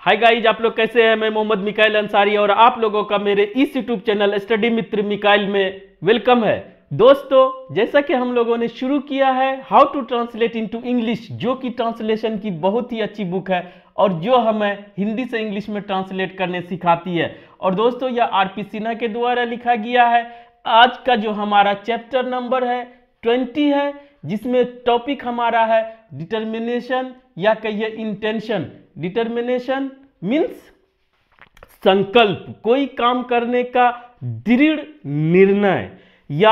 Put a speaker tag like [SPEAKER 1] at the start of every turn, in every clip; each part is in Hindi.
[SPEAKER 1] हाय गाइज, आप लोग कैसे हैं। मैं मोहम्मद मिकाइल अंसारी और आप लोगों का मेरे इस यूट्यूब चैनल स्टडी मित्र मिकाइल में वेलकम है। दोस्तों, जैसा कि हम लोगों ने शुरू किया है how to translate into English, जो कि ट्रांसलेशन की बहुत ही अच्छी बुक है और जो हमें हिंदी से इंग्लिश में ट्रांसलेट करने सिखाती है। और दोस्तों, यह आरपी सिन्हा के द्वारा लिखा गया है। आज का जो हमारा चैप्टर नंबर है 20 है, जिसमें टॉपिक हमारा है डिटर्मिनेशन या कहिए इंटेंशन। डिटर्मिनेशन मीन्स संकल्प, कोई काम करने का दृढ़ निर्णय या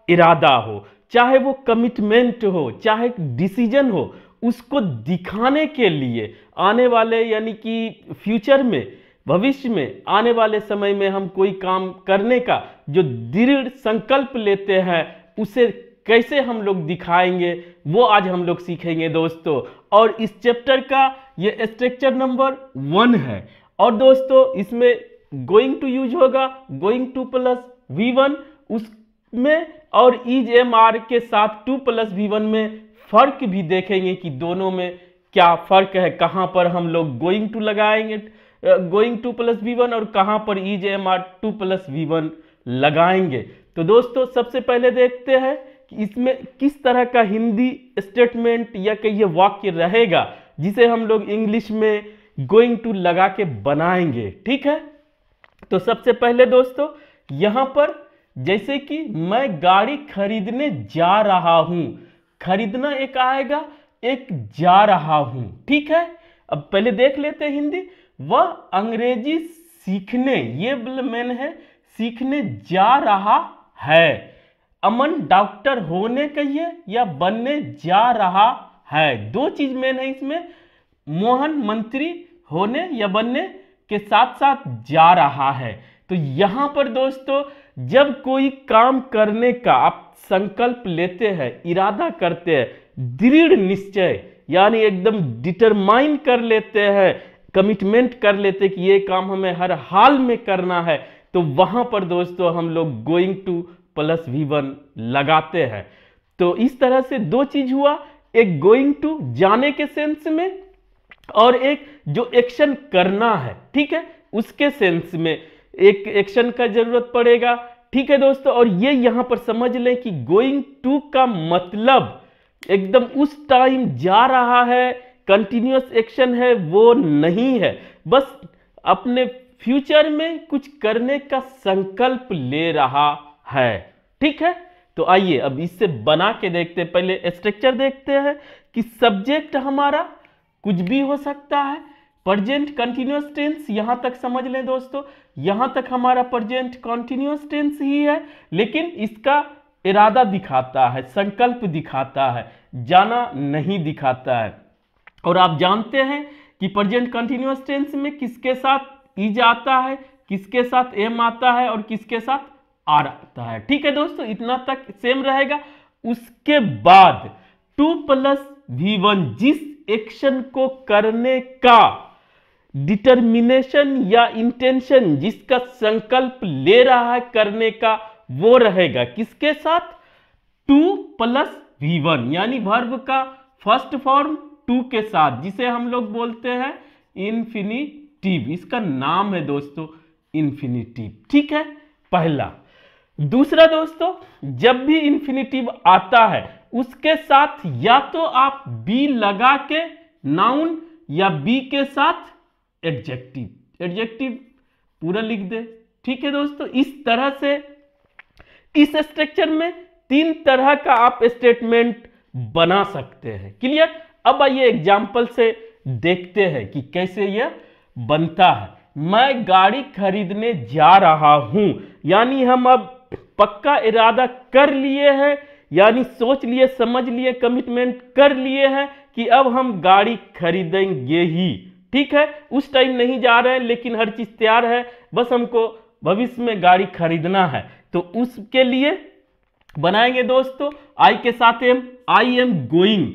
[SPEAKER 1] इरादा हो, चाहे वो कमिटमेंट हो, चाहे डिसीजन हो, उसको दिखाने के लिए आने वाले यानी कि फ्यूचर में, भविष्य में, आने वाले समय में हम कोई काम करने का जो दृढ़ संकल्प लेते हैं उसे कैसे हम लोग दिखाएंगे, वो आज हम लोग सीखेंगे दोस्तों। और इस चैप्टर का ये स्ट्रक्चर नंबर 1 है। और दोस्तों, इसमें गोइंग टू यूज होगा गोइंग टू प्लस V1 उसमें, और इज एम आर के साथ 2 प्लस V1 में फर्क भी देखेंगे कि दोनों में क्या फर्क है, कहां पर हम लोग गोइंग टू लगाएंगे गोइंग टू प्लस V1 और कहां पर is am are 2 plus V1 लगाएंगे। तो दोस्तों, सबसे पहले देखते हैं कि इसमें किस तरह का हिंदी स्टेटमेंट या कहिए वाक्य रहेगा जिसे हम लोग इंग्लिश में गोइंग टू लगा के बनाएंगे। ठीक है, तो सबसे पहले दोस्तों यहां पर जैसे कि मैं गाड़ी खरीदने जा रहा हूं, खरीदना एक आएगा, एक जा रहा हूं। ठीक है, अब पहले देख लेते हैं हिंदी। वह अंग्रेजी सीखने, ये मैन है, सीखने जा रहा है। अमन डॉक्टर होने कहिए या बनने जा रहा है, दो चीज मेन है इसमें। मोहन मंत्री होने या बनने के साथ साथ जा रहा है। तो यहां पर दोस्तों, जब कोई काम करने का आप संकल्प लेते हैं, इरादा करते हैं, दृढ़ निश्चय यानी एकदम डिटरमाइन कर लेते हैं, कमिटमेंट कर लेते कि ये काम हमें हर हाल में करना है, तो वहां पर दोस्तों हम लोग गोइंग टू प्लस V1 लगाते हैं। तो इस तरह से दो चीज हुआ, एक गोइंग टू जाने के सेंस में और एक जो एक्शन करना है, ठीक है, उसके सेंस में एक एक्शन का जरूरत पड़ेगा। ठीक है दोस्तों, और ये यहां पर समझ लें कि गोइंग टू का मतलब एकदम उस टाइम जा रहा है, कंटिन्यूअस एक्शन है वो नहीं है, बस अपने फ्यूचर में कुछ करने का संकल्प ले रहा है। ठीक है, तो आइए अब इससे बना के देखते हैं। पहले स्ट्रक्चर देखते हैं कि सब्जेक्ट हमारा कुछ भी हो सकता है, प्रेजेंट कंटिन्यूअस टेंस, यहां तक समझ लें दोस्तों, यहां तक हमारा प्रेजेंट कंटिन्यूअस टेंस ही है, लेकिन इसका इरादा दिखाता है, संकल्प दिखाता है, जाना नहीं दिखाता है। और आप जानते हैं कि प्रेजेंट कंटिन्यूअस टेंस में किसके साथ इज आता है, किसके साथ एम आता है और किसके साथ आर आता है। ठीक है दोस्तों, इतना तक सेम रहेगा। उसके बाद 2 प्लस V1 जिस एक्शन को करने का डिटर्मिनेशन या इंटेंशन, जिसका संकल्प ले रहा है करने का, वो रहेगा किसके साथ, 2 प्लस V1 यानी वर्ब का फर्स्ट फॉर्म 2 के साथ, जिसे हम लोग बोलते हैं इंफिनिटिव। इसका नाम है दोस्तों इंफिनिटिव। ठीक है, पहला। दूसरा दोस्तों, जब भी इंफिनिटिव आता है उसके साथ या तो आप बी लगा के नाउन या बी के साथ एडजेक्टिव, एडजेक्टिव पूरा लिख दे। ठीक है दोस्तों, इस तरह से इस स्ट्रक्चर में 3 तरह का आप स्टेटमेंट बना सकते हैं। क्लियर? अब आइए एग्जाम्पल से देखते हैं कि कैसे यह बनता है। मैं गाड़ी खरीदने जा रहा हूं, यानी हम अब पक्का इरादा कर लिए हैं, यानी सोच लिए, समझ लिए, कमिटमेंट कर लिए हैं कि अब हम गाड़ी खरीदेंगे ही। ठीक है, उस टाइम नहीं जा रहे हैं, लेकिन हर चीज तैयार है, बस हमको भविष्य में गाड़ी खरीदना है। तो उसके लिए बनाएंगे दोस्तों आई के साथ am, I am going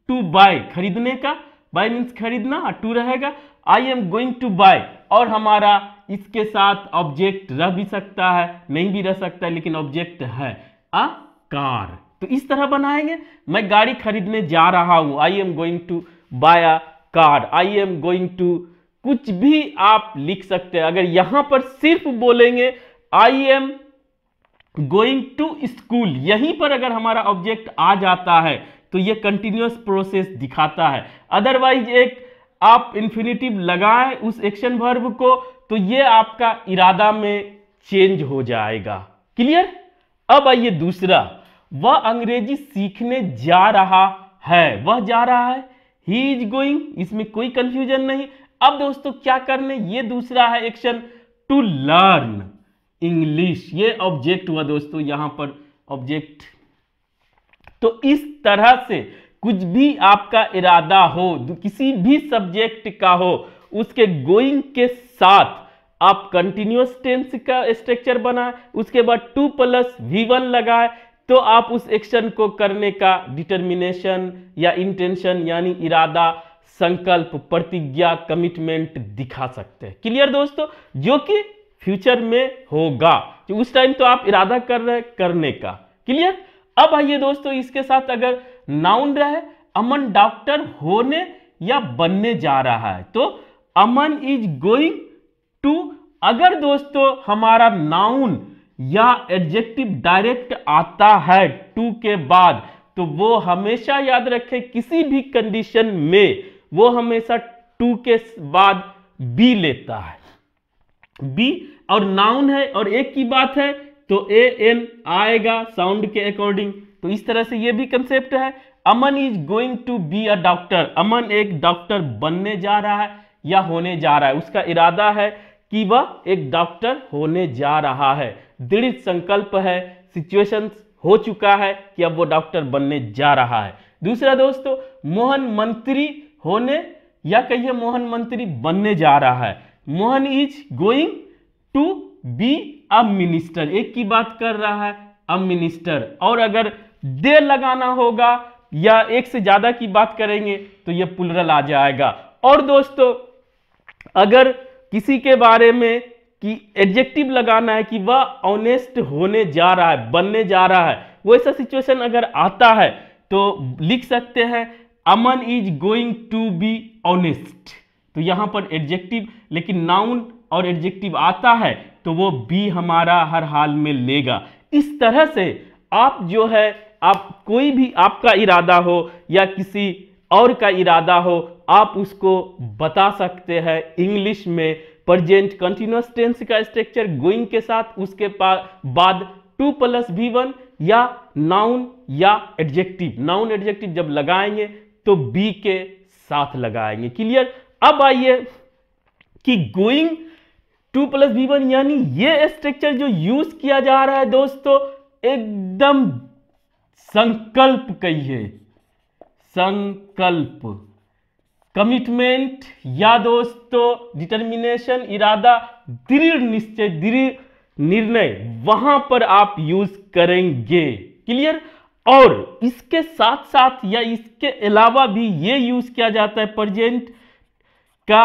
[SPEAKER 1] to buy, खरीदने का, बाय मीन्स खरीदना, और टू रहेगा, I am going to buy, और हमारा इसके साथ ऑब्जेक्ट रह भी सकता है, नहीं भी रह सकता है, लेकिन ऑब्जेक्ट है अ कार। तो इस तरह बनाएंगे, मैं गाड़ी खरीदने जा रहा हूं, I am going to buy a car, I am going to कुछ भी आप लिख सकते हैं। अगर यहां पर सिर्फ बोलेंगे I am going to school, यहीं पर अगर हमारा ऑब्जेक्ट आ जाता है तो ये कंटिन्यूअस प्रोसेस दिखाता है। अदरवाइज एक आप इंफिनिटिव लगाएं उस एक्शन वर्ब को तो ये आपका इरादा में चेंज हो जाएगा। क्लियर? अब आइए दूसरा, वह अंग्रेजी सीखने जा रहा है, वह जा रहा है, ही इज गोइंग, इसमें कोई कंफ्यूजन नहीं। अब दोस्तों क्या करने, ये दूसरा है एक्शन, टू लर्न इंग्लिश, ये ऑब्जेक्ट हुआ दोस्तों, यहां पर ऑब्जेक्ट। तो इस तरह से कुछ भी आपका इरादा हो, किसी भी सब्जेक्ट का हो, उसके गोइंग के साथ आप कंटिन्यूअस टेंस का स्ट्रक्चर बनाए, उसके बाद 2 + V1 लगाए, तो आप उस एक्शन को करने का डिटर्मिनेशन या इंटेंशन यानी इरादा, संकल्प, प्रतिज्ञा, कमिटमेंट दिखा सकते हैं। क्लियर दोस्तों? जो कि फ्यूचर में होगा, तो उस टाइम तो आप इरादा कर रहे हैं करने का। क्लियर? अब आइए दोस्तों, इसके साथ अगर नाउन रहे, अमन डॉक्टर होने या बनने जा रहा है, तो अमन इज गोइंग टू। अगर दोस्तों हमारा नाउन या एडजेक्टिव डायरेक्ट आता है टू के बाद, तो वो हमेशा याद रखें किसी भी कंडीशन में वो हमेशा टू के बाद बी लेता है, बी, और नाउन है और एक की बात है तो ए एन आएगा साउंड के अकॉर्डिंग। तो इस तरह से ये भी कंसेप्ट है। Aman is going to be a doctor, Aman एक डॉक्टर बनने जा रहा है या होने जा रहा है, उसका इरादा है कि वह एक डॉक्टर होने जा रहा है, दृढ़ संकल्प है, सिचुएशन हो चुका है कि अब वो डॉक्टर बनने जा रहा है। दूसरा दोस्तों, मोहन मंत्री होने या कहिए मोहन मंत्री बनने जा रहा है, Mohan is going to be a minister, एक की बात कर रहा है, अ मिनिस्टर। और अगर दे लगाना होगा या एक से ज्यादा की बात करेंगे तो ये प्लुरल आ जाएगा। और दोस्तों अगर किसी के बारे में कि एडजेक्टिव लगाना है कि वह ऑनेस्ट होने जा रहा है, बनने जा रहा है, वो ऐसा सिचुएशन अगर आता है तो लिख सकते हैं Aman is going to be honest. तो यहां पर एडजेक्टिव, लेकिन नाउन और एडजेक्टिव आता है तो वो बी हमारा हर हाल में लेगा। इस तरह से आप जो है, आप कोई भी आपका इरादा हो या किसी और का इरादा हो, आप उसको बता सकते हैं इंग्लिश में प्रेजेंट कंटिन्यूअस टेंस का स्ट्रक्चर गोइंग के साथ, उसके बाद 2 + V1 या नाउन या एडजेक्टिव, नाउन एडजेक्टिव जब लगाएंगे तो बी के साथ लगाएंगे। क्लियर? अब आइए कि गोइंग 2 + V1 यानी ये स्ट्रक्चर जो यूज किया जा रहा है दोस्तों, एकदम संकल्प कहिए, संकल्प, कमिटमेंट या दोस्तों डिटर्मिनेशन, इरादा, दृढ़ निश्चय, दृढ़ निर्णय, वहां पर आप यूज करेंगे। क्लियर? और इसके साथ साथ या इसके अलावा भी ये यूज किया जाता है प्रेजेंट का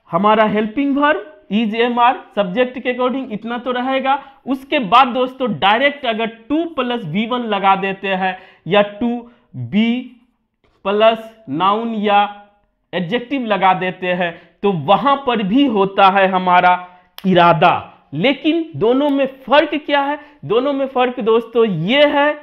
[SPEAKER 1] हमारा helping verb is am are subject के अकॉर्डिंग, इतना तो रहेगा। उसके बाद दोस्तों डायरेक्ट अगर 2 + V1 लगा देते हैं या 2 B + नाउन या एडजेक्टिव लगा देते हैं तो वहां पर भी होता है हमारा इरादा। लेकिन दोनों में फर्क क्या है? दोनों में फर्क दोस्तों ये है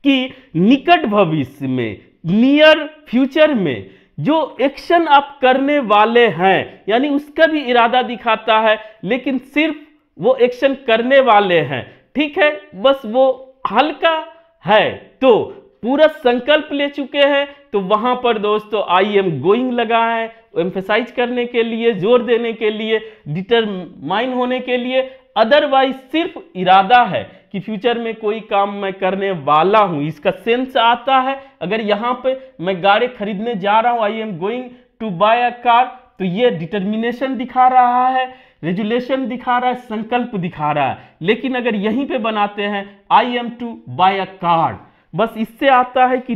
[SPEAKER 1] कि निकट भविष्य में, नियर फ्यूचर में जो एक्शन आप करने वाले हैं यानी उसका भी इरादा दिखाता है, लेकिन सिर्फ वो एक्शन करने वाले हैं, ठीक है, बस वो हल्का है, तो पूरा संकल्प ले चुके हैं, तो वहां पर दोस्तों आई एम गोइंग लगा है एम्फेसाइज करने के लिए, जोर देने के लिए, डिटरमाइन होने के लिए। अदरवाइज सिर्फ इरादा है कि फ्यूचर में कोई काम मैं करने वाला हूं, इसका सेंस आता है। अगर यहां पे मैं गाड़ी खरीदने जा रहा हूं, I am going to buy a car, तो ये डिटर्मिनेशन दिखा रहा है, रेजुलेशन दिखा रहा है, संकल्प दिखा रहा है। लेकिन अगर यहीं पे बनाते हैं I am to buy a car, बस इससे आता है कि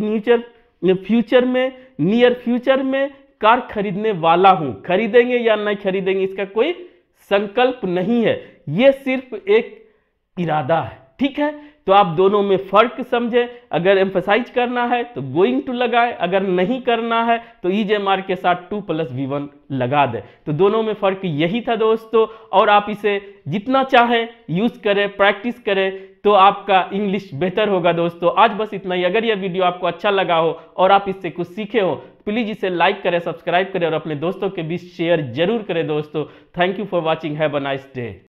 [SPEAKER 1] फ्यूचर में, नियर फ्यूचर में कार खरीदने वाला हूं, खरीदेंगे या नहीं खरीदेंगे इसका कोई संकल्प नहीं है, यह सिर्फ एक इरादा है, ठीक है। तो आप दोनों में फर्क समझें। अगर एम्फसाइज करना है तो गोइंग टू लगाए, अगर नहीं करना है तो EJMR के साथ 2 + V1 लगा दे। तो दोनों में फर्क यही था दोस्तों, और आप इसे जितना चाहें यूज करें, प्रैक्टिस करें, तो आपका इंग्लिश बेहतर होगा दोस्तों। आज बस इतना ही। अगर यह वीडियो आपको अच्छा लगा हो और आप इससे कुछ सीखे हो, प्लीज इसे लाइक करें, सब्सक्राइब करें और अपने दोस्तों के बीच शेयर जरूर करें दोस्तों। Thank you for watching. Have a nice day.